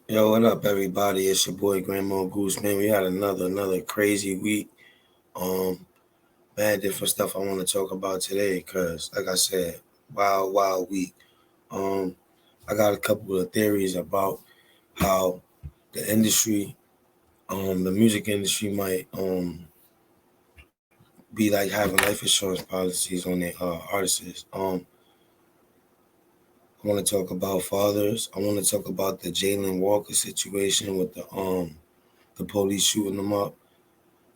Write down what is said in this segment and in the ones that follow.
Yo, what up, everybody? It's your boy GRAMO Goose. Man, we had another crazy week. Um, man, different stuff I want to talk about today, cause like I said, wild week. Um, I got a couple of theories about how the industry, the music industry might be like having life insurance policies on their artists. I want to talk about fathers. I want to talk about the Jayland Walker situation with the police shooting them up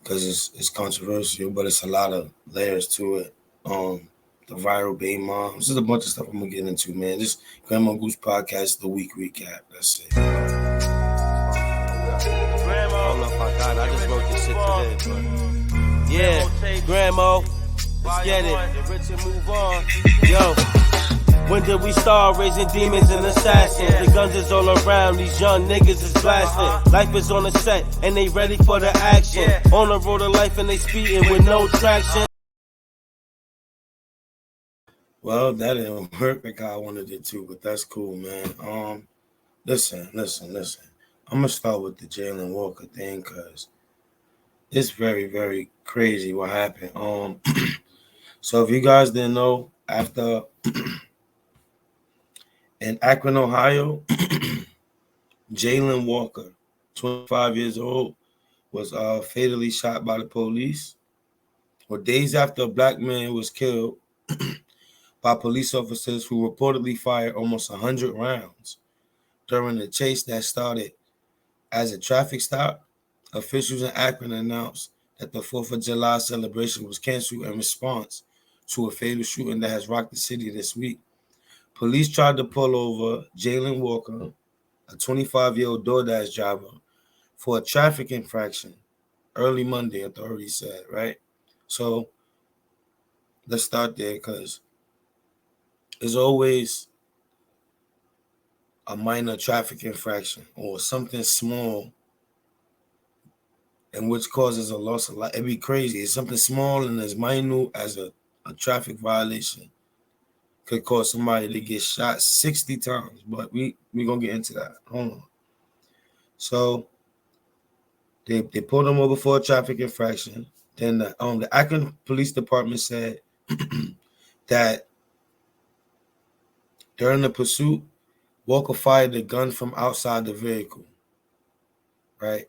because it's controversial, but it's a lot of layers to it. The viral baby moms. There's a bunch of stuff I'm gonna get into, man. This Grandma Goose podcast, the week recap. That's it. I don't know if I got it. I just wrote this shit today, but yeah, Grandma, let's get it. Rich and move on. Yo, when did we start raising demons and assassins? The guns is all around, these young niggas is blasting. Life is on the set, and they ready for the action. On the road of life, and they speeding with no traction. Well, that didn't work like I wanted it to, but that's cool, man. Listen. I'm gonna start with the Jayland Walker thing because it's very crazy what happened. So if you guys didn't know, after in Akron, Ohio, Jayland Walker, 25 years old, was fatally shot by the police. Or days after a black man was killed by police officers who reportedly fired almost 100 rounds during a chase that started as a traffic stop. Officials in Akron announced that the 4th of July celebration was canceled in response to a fatal shooting that has rocked the city this week. Police tried to pull over Jayland Walker, a 25-year-old DoorDash driver, for a traffic infraction early Monday, authorities said, right? So let's start there because there's always a minor traffic infraction or something small and which causes a loss of life. It'd be crazy. It's something small and as minute as a traffic violation could cause somebody to get shot 60 times. But we gonna get into that. Hold on. So they pulled him over for a traffic infraction. Then the Akron Police Department said that during the pursuit, Walker fired a gun from outside the vehicle. Right.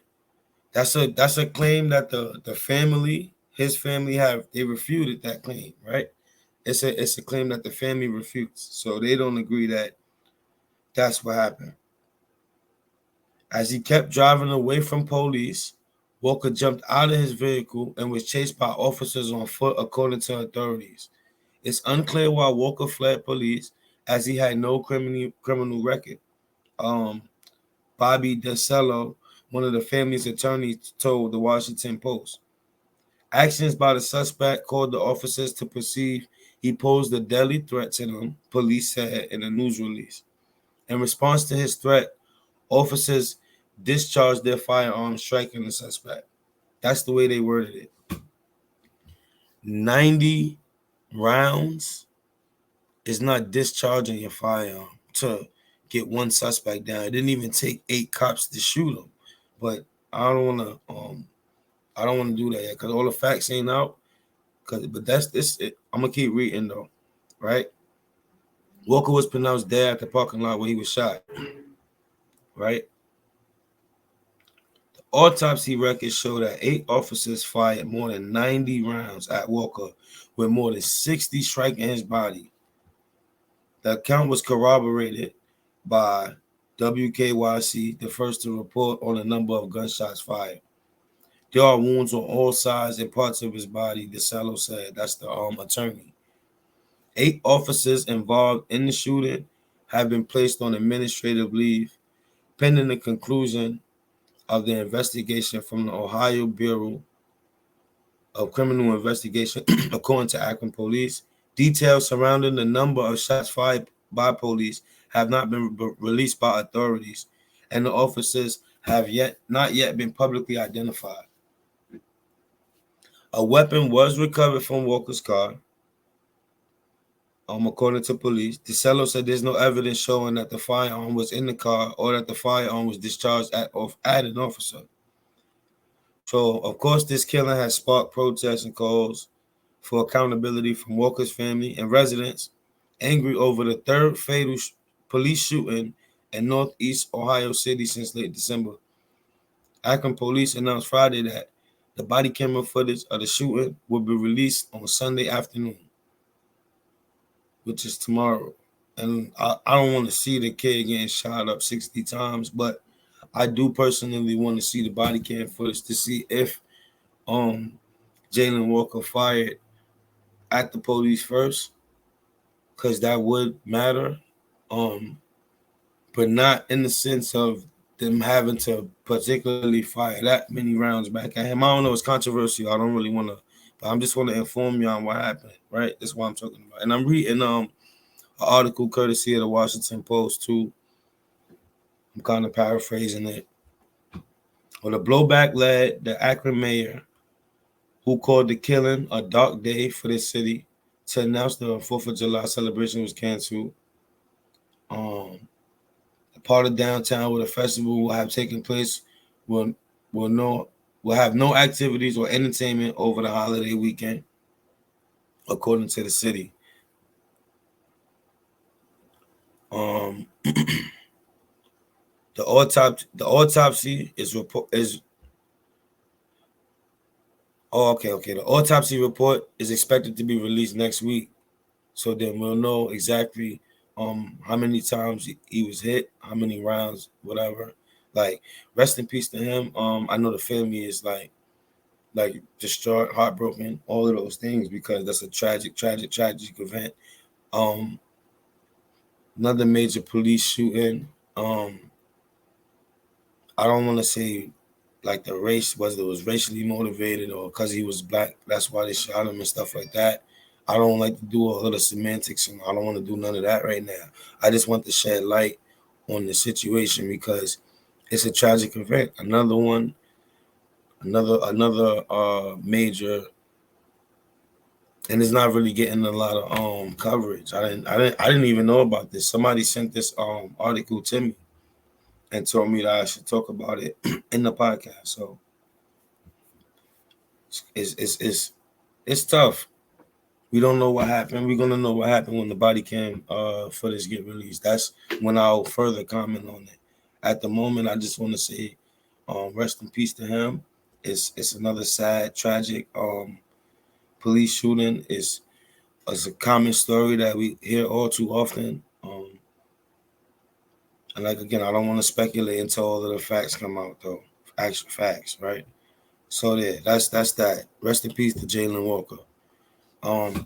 That's a claim that the family, his family they refuted that claim, right? It's a claim that the family refutes. So they don't agree that that's what happened. As he kept driving away from police, Walker jumped out of his vehicle and was chased by officers on foot, according to authorities. It's unclear why Walker fled police, as he had no criminal record. Bobby DeCello, one of the family's attorneys, told the Washington Post. Actions by the suspect caused the officers to perceive he posed a deadly threat to them, police said in a news release. In response to his threat, officers discharged their firearms, striking the suspect. That's the way they worded it. 90 rounds is not discharging your firearm to get one suspect down. It didn't even take 8 cops to shoot him. But I don't want to do that yet because all the facts ain't out. But that's this. I'm gonna keep reading though, right? Walker was pronounced dead at the parking lot where he was shot, right? The autopsy records show that 8 officers fired more than 90 rounds at Walker, with more than 60 striking his body. The account was corroborated by WKYC, the first to report on the number of gunshots fired. There are wounds on all sides and parts of his body, DeCello said. That's the attorney. 8 officers involved in the shooting have been placed on administrative leave pending the conclusion of the investigation from the Ohio Bureau of Criminal Investigation, according to Akron Police. Details surrounding the number of shots fired by police have not been released by authorities, and the officers have not yet been publicly identified. A weapon was recovered from Walker's car. According to police, DeCello said there's no evidence showing that the firearm was in the car or that the firearm was discharged at an officer. So, of course, this killing has sparked protests and calls for accountability from Walker's family and residents, angry over the third fatal police shooting in Northeast Ohio City since late December. Akron police announced Friday that the body camera footage of the shooting will be released on Sunday afternoon, which is tomorrow. And I don't want to see the kid getting shot up 60 times, but I do personally want to see the body cam footage to see if Jayland Walker fired at the police first, because that would matter. But not in the sense of them having to particularly fire that many rounds back at him. I don't know, it's controversial. I don't really want to, but I'm just want to inform you on what happened, right? That's what I'm talking about. And I'm reading an article courtesy of the Washington Post too. I'm kind of paraphrasing it. Well, the blowback led the Akron mayor, who called the killing a dark day for the city, to announce the 4th of July celebration was canceled. Part of downtown where the festival will have taken place will have no activities or entertainment over the holiday weekend, according to the city. The autopsy is The autopsy report is expected to be released next week, so then we'll know exactly how many times he was hit, how many rounds, whatever. Like, rest in peace to him. I know the family is like distraught, heartbroken, all of those things, because that's a tragic event. Another major police shooting. I don't want to say like the race was racially motivated or because he was black, that's why they shot him and stuff like that. I don't like to do all of the semantics, and I don't want to do none of that right now. I just want to shed light on the situation because it's a tragic event. Another major, and it's not really getting a lot of coverage. I didn't even know about this. Somebody sent this article to me and told me that I should talk about it in the podcast. So it's tough. We don't know what happened. We're gonna know what happened when the body cam footage get released. That's when I'll further comment on it. At the moment, I just want to say, rest in peace to him. It's another sad, tragic police shooting. It's a common story that we hear all too often. And like again, I don't want to speculate until all of the facts come out, though. Actual facts, right? So yeah, that's that. Rest in peace to Jayland Walker.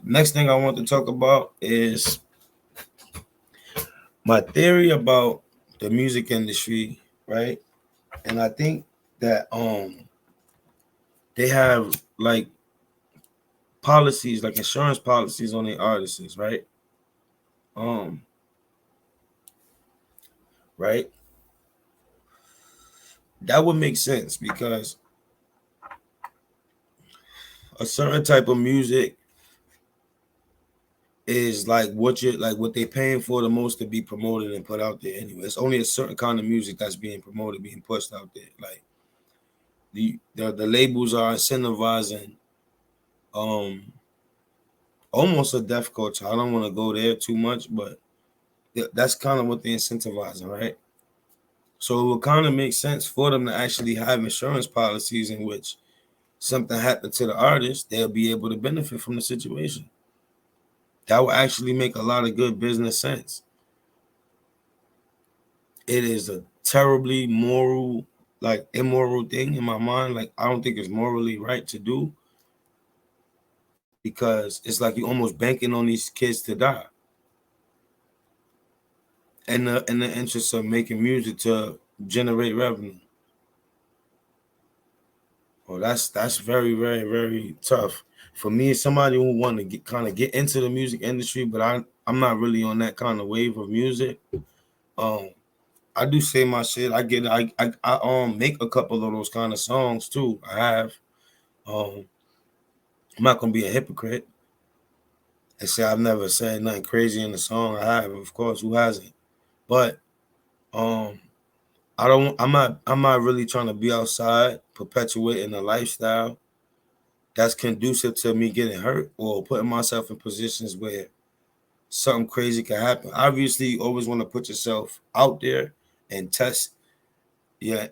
Next thing I want to talk about is my theory about the music industry, right? And I think that they have like policies, like insurance policies on their artists, right? Right? That would make sense because a certain type of music is like what they paying for the most to be promoted and put out there anyway. It's only a certain kind of music that's being promoted, being pushed out there. Like the labels are incentivizing almost a death culture. I don't want to go there too much, but that's kind of what they're incentivizing, right? So it would kind of make sense for them to actually have insurance policies in which something happened to the artist, they'll be able to benefit from the situation. That will actually make a lot of good business sense. It is a terribly immoral thing in my mind. Like, I don't think it's morally right to do, because it's like you're almost banking on these kids to die. And in the interest of making music to generate revenue. Well, that's very, very, very tough. For me, as somebody who want to get into the music industry, but I'm not really on that kind of wave of music. I do say my shit. I make a couple of those kind of songs too. I have. I'm not gonna be a hypocrite. and say I've never said nothing crazy in the song. I have, of course, who hasn't? But um, I'm not really trying to be outside perpetuating a lifestyle that's conducive to me getting hurt or putting myself in positions where something crazy can happen. Obviously, you always want to put yourself out there and test your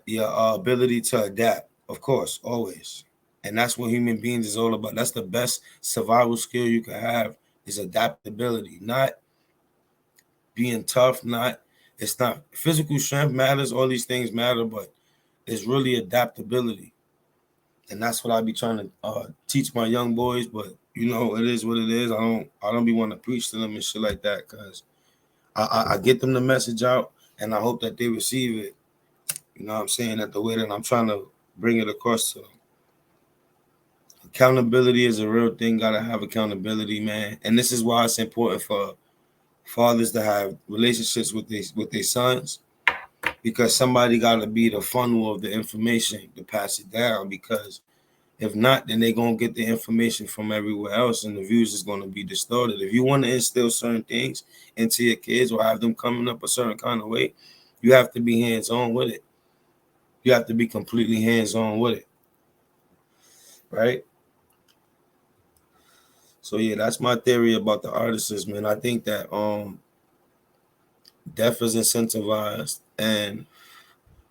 ability to adapt. Of course, always, and that's what human beings is all about. That's the best survival skill you can have is adaptability, not being tough. Not it's not physical strength matters. All these things matter, but it's really adaptability, and that's what I be trying to teach my young boys. But you know, it is what it is. I don't be wanting to preach to them and shit like that because I get them the message out, and I hope that they receive it. You know what I'm saying? That the way that I'm trying to bring it across to them. Accountability is a real thing. Gotta have accountability, man. And this is why it's important for fathers to have relationships with their sons, because somebody gotta be the funnel of the information to pass it down. Because if not, then they're gonna get the information from everywhere else, and the views is gonna be distorted. If you want to instill certain things into your kids or have them coming up a certain kind of way, you have to be hands on with it. You have to be completely hands on with it, right? So yeah, that's my theory about the artists, man. I think that death is incentivized, and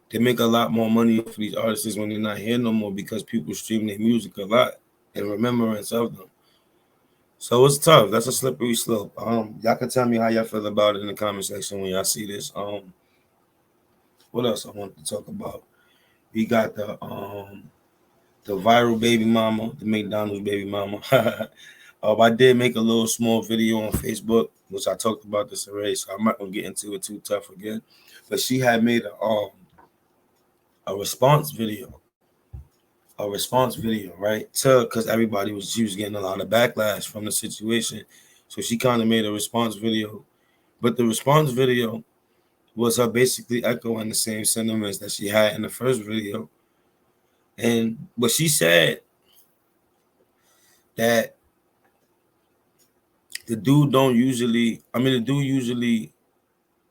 they make a lot more money for these artists when they're not here no more because people stream their music a lot in remembrance of them. So it's tough. That's a slippery slope. Y'all can tell me how y'all feel about it in the comment section when y'all see this. What else I want to talk about? We got the viral baby mama, the McDonald's baby mama. I did make a little small video on Facebook, which I talked about this already, so I'm not gonna get into it too tough again. But she had made a response video, right? To because she was getting a lot of backlash from the situation, so she kind of made a response video. But the response video was her basically echoing the same sentiments that she had in the first video, but she said that the dude usually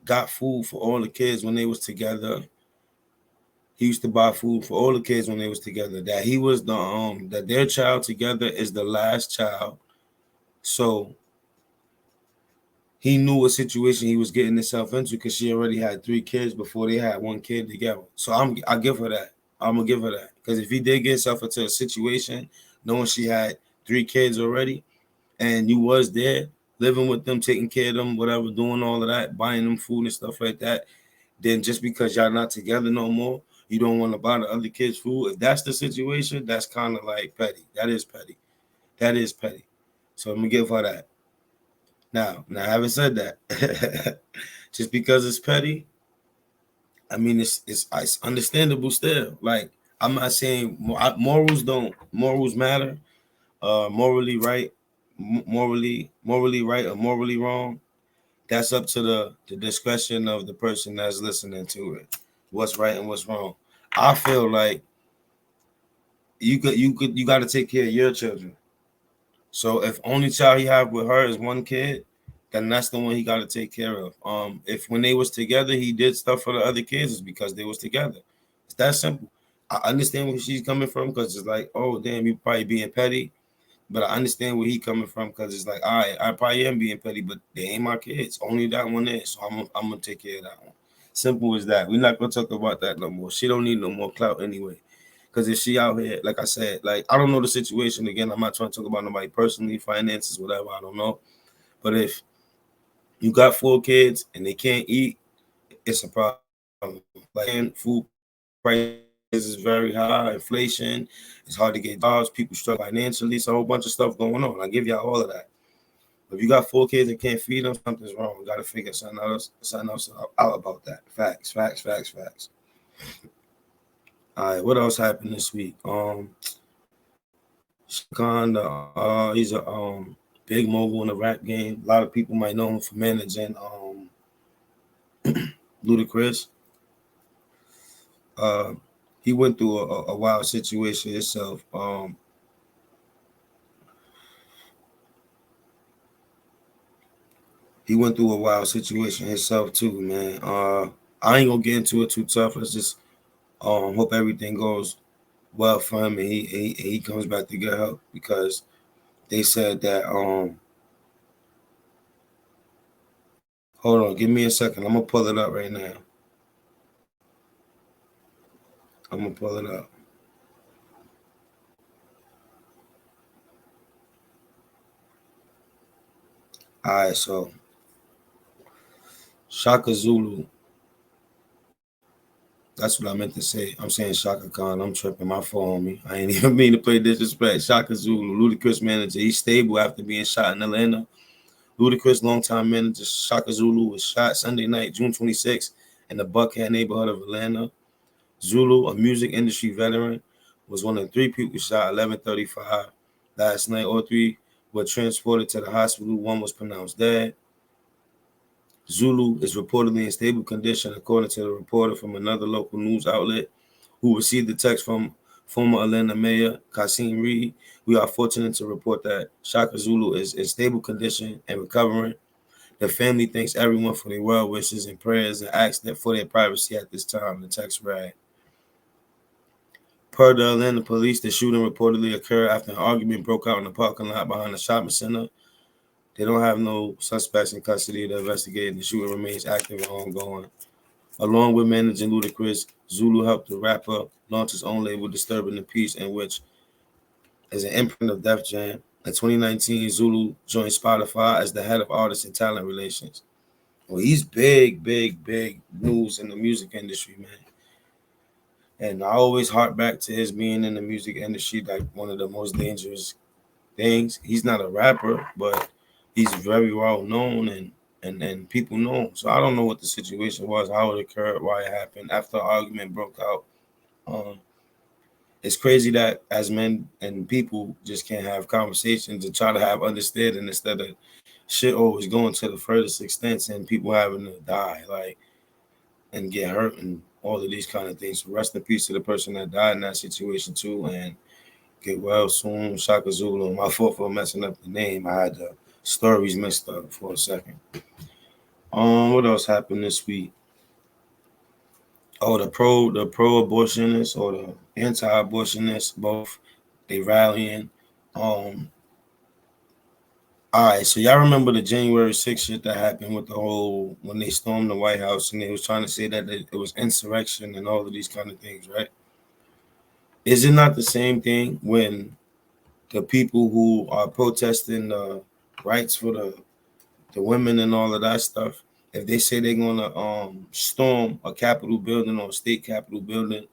got food for all the kids when they was together. He used to buy food for all the kids when they was together. That he was that their child together is the last child. So he knew a situation he was getting himself into because she already had 3 kids before they had 1 kid together. So I give her that. I'm gonna give her that. Because if he did get himself into a situation knowing she had 3 kids already, and you was there living with them, taking care of them, whatever, doing all of that, buying them food and stuff like that, then just because y'all not together no more, you don't want to buy the other kids food. If that's the situation, that's kind of like petty. That is petty. That is petty. So I'm gonna give her that. Now having said that, just because it's petty, I mean it's understandable still. Like I'm not saying morals matter. Morally right, morally right or morally wrong. That's up to the discretion of the person that's listening to it. What's right and what's wrong. I feel like you got to take care of your children. So if only child he have with her is 1 kid, then that's the one he got to take care of. If when they was together he did stuff for the other kids, it's because they was together. It's that simple. I understand where she's coming from because it's like, oh damn, you probably being petty. But I understand where he coming from because it's like, all right, I probably am being petty, but they ain't my kids. Only that one is. So I'm gonna take care of that one. Simple as that. We're not gonna talk about that no more. She don't need no more clout anyway. Because if she out here, like I said, like I don't know the situation again. I'm not trying to talk about nobody personally, finances, whatever. I don't know. But if you got 4 kids and they can't eat, it's a problem. Like food prices is very high, inflation, it's hard to get jobs, people struggle financially, it's a whole bunch of stuff going on. I give y'all all of that. If you got 4 kids and can't feed them, something's wrong. You gotta figure something else out about that. Facts. All right, what else happened this week? Khan, he's a big mogul in the rap game. A lot of people might know him for managing Ludacris. He went through a wild situation himself. He went through a wild situation himself too, man. I ain't gonna get into it too tough. Let's just hope everything goes well for him and he comes back to good health, because they said that hold on, give me a second. I'm gonna pull it up right now. I'm gonna pull it up. All right, so Shaka Zulu. That's what I meant to say. I'm saying Shaka Khan. I'm tripping. My fault on me. I ain't even mean to play disrespect. Shaka Zulu, Ludacris manager. He's stable after being shot in Atlanta. Ludacris longtime manager Shaka Zulu was shot Sunday night, June 26th, in the Buckhead neighborhood of Atlanta. Zulu, a music industry veteran, was one of 3 people shot at 11:35 last night. All 3 were transported to the hospital. 1 was pronounced dead. Zulu is reportedly in stable condition, according to the reporter from another local news outlet who received the text from former Atlanta Mayor Kasim Reed. We are fortunate to report that Shaka Zulu is in stable condition and recovering. The family thanks everyone for their well wishes and prayers and asks that for their privacy at this time, the text read. Per the Atlanta police, the shooting reportedly occurred after an argument broke out in the parking lot behind the shopping center. They don't have no suspects in custody to investigate. The shooting remains active and ongoing. Along with managing Ludacris, Zulu helped the rapper launch his own label, Disturbing the Peace, in which is an imprint of Def Jam. In 2019, Zulu joined Spotify as the head of artist and talent relations. Well, he's big news in the music industry, man. And I always hark back to his being in the music industry, like one of the most dangerous things. He's not a rapper, but he's very well known and people know him. So I don't know what the situation was, how it occurred, why it happened. After the argument broke out, it's crazy that as men and people just can't have conversations and try to have understanding instead of shit always going to the furthest extents and people having to die, like, and get hurt and all of these kind of things. So rest in peace to the person that died in that situation too, and get well soon. Shaka Zulu. My fault for messing up the name. I had the stories messed up for a second. What else happened this week? Oh, the pro abortionists or the anti-abortionists, both they rallying. All right, so y'all remember the January 6th shit that happened with the whole when they stormed the White House and they was trying to say that it was insurrection and all of these kind of things, right? Is it not the same thing when the people who are protesting the rights for the women and all of that stuff, if they say they're gonna storm a Capitol building or a state Capitol building,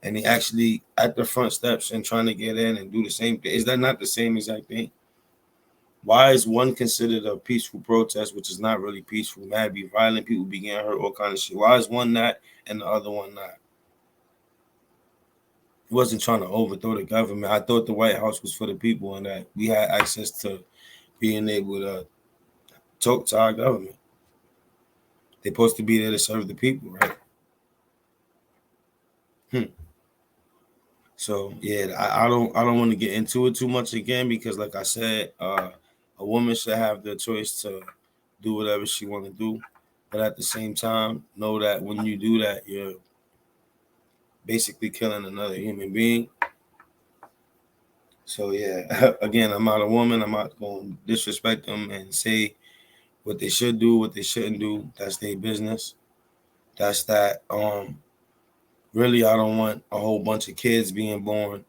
and they actually at the front steps and trying to get in and do the same thing, is that not the same exact thing? Why is one considered a peaceful protest, which is not really peaceful? Mad, be violent, people be getting hurt, all kind of shit. Why is one that and the other one not? He wasn't trying to overthrow the government. I thought the White House was for the people and that we had access to being able to talk to our government. They're supposed to be there to serve the people, right? So yeah, I don't want to get into it too much again because, like I said, a woman should have the choice to do whatever she want to do, but at the same time, know that when you do that, you're basically killing another human being. So yeah, again, I'm not a woman. I'm not going to disrespect them and say what they should do, what they shouldn't do. That's their business. That's that. Really, I don't want a whole bunch of kids being born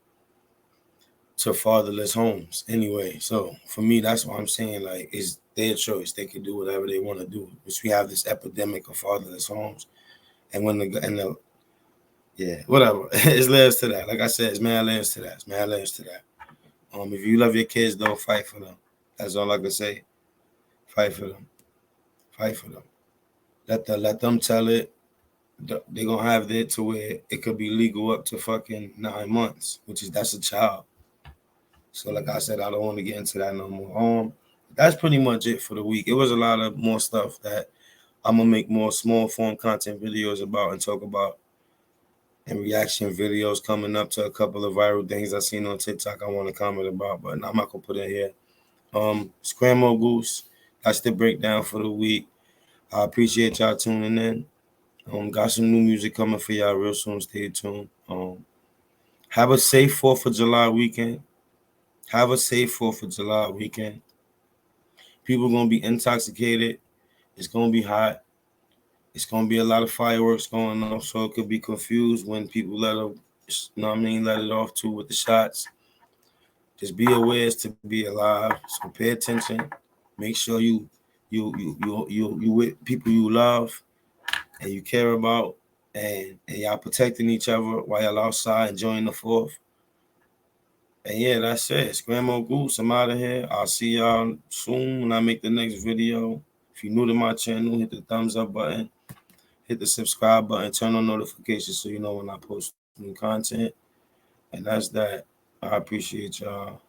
to fatherless homes anyway. So for me, that's what I'm saying. Like, it's their choice. They can do whatever they want to do. Which we have this epidemic of fatherless homes, and when the yeah, whatever. It's layers to that. Like I said, it's mad layers to that. It's mad layers to that. If you love your kids, don't fight for them. That's all I can say. Fight for them. Fight for them. Let them tell it. They're gonna have it to where it could be legal up to fucking 9 months, that's a child. So like I said, I don't want to get into that no more. That's pretty much it for the week. It was a lot of more stuff that I'm gonna make more small form content videos about and talk about, and reaction videos coming up to a couple of viral things I seen on TikTok I want to comment about, but I'm not gonna put it here. It's GRAMO Goose That's the breakdown for the week. I appreciate y'all tuning in. Got some new music coming for y'all real soon. Stay tuned. Have a safe 4th of July weekend. Have a safe 4th of July weekend. People gonna be intoxicated. It's gonna be hot. It's gonna be a lot of fireworks going on, so it could be confused when people let it off too with the shots. Just be aware as to be alive. So pay attention. Make sure you with people you love and you care about, and y'all protecting each other while y'all outside enjoying the 4th. And yeah, that's it. It's GRAMO Goose. I'm out of here. I'll see y'all soon when I make the next video. If you're new to my channel, hit the thumbs up button, hit the subscribe button, turn on notifications so you know when I post new content. And that's that. I appreciate y'all.